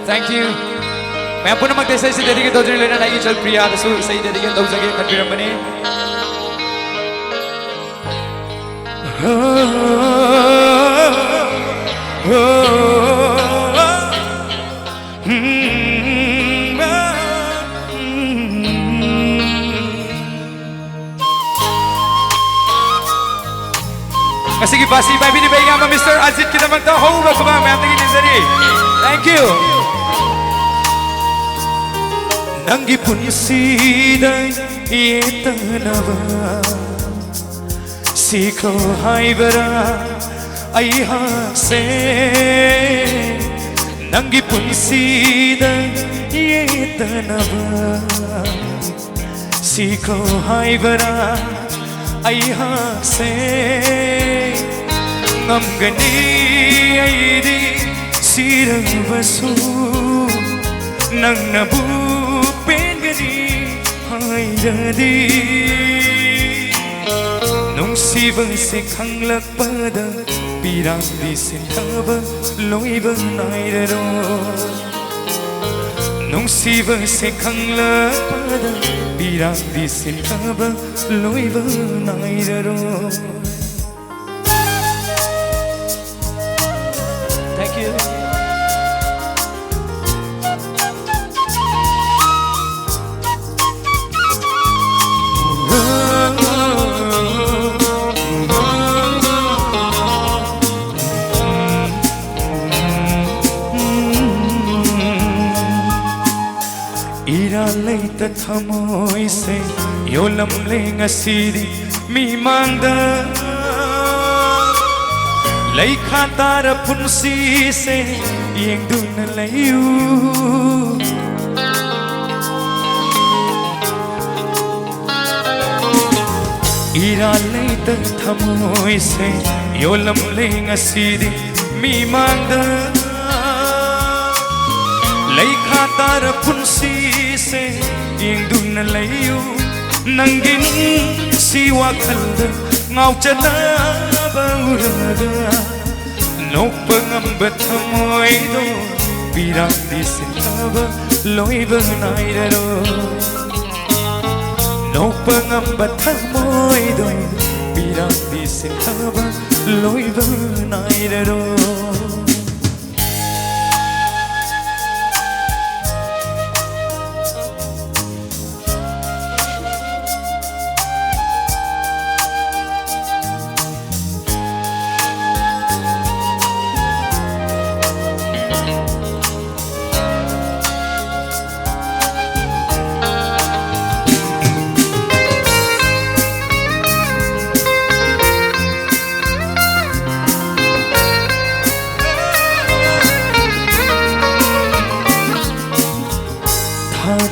Thank you. मैं पुनः मगते से dedicate तो जन लेना लाइक चल प्रिया दसु सही dedicate तो जगह खत्म बने. Kasi basi by binibigay nga Mr. Azit kita magtaho ba kuma may ating inizari. Thank you. Nangi punsiday itanava sikho haibara aiha se Nangi punsiday itanava sikho haibara aiha se Ngamgani aidi sirang basu nang nabu pengani hairadi nung sibang se khanglak pada pirang di sintaba loibang nairaro nung sibang se khanglak pada pirang di sintaba loibang nairaro. Thank you. Iralay tathamoy se yolam leng asiri mi mangda Lai khatara punsi se yeng dun layu Iralay tathamoy se yolam leng asiri mi mangda Lai khatara punsi se yeng dun layu nangin si wakhalda ngau chana bauraga nopangamba thamoy do pirang di sintaba loiba nairaro nopangamba thamoy do pirang di sintaba loiba nairaro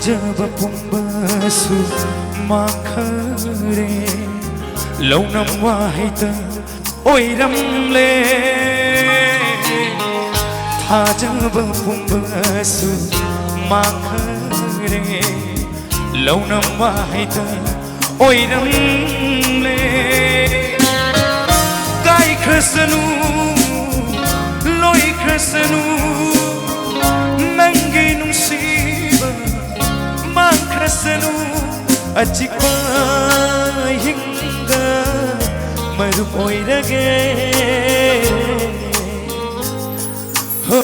Jab pumbasu makhare launam wahita oiram le tha jab pumbasu makhare launam wahita oiram le kai khasanu loi khasanu nangi nungsi Krasanu achikpa hinga maru poirage ho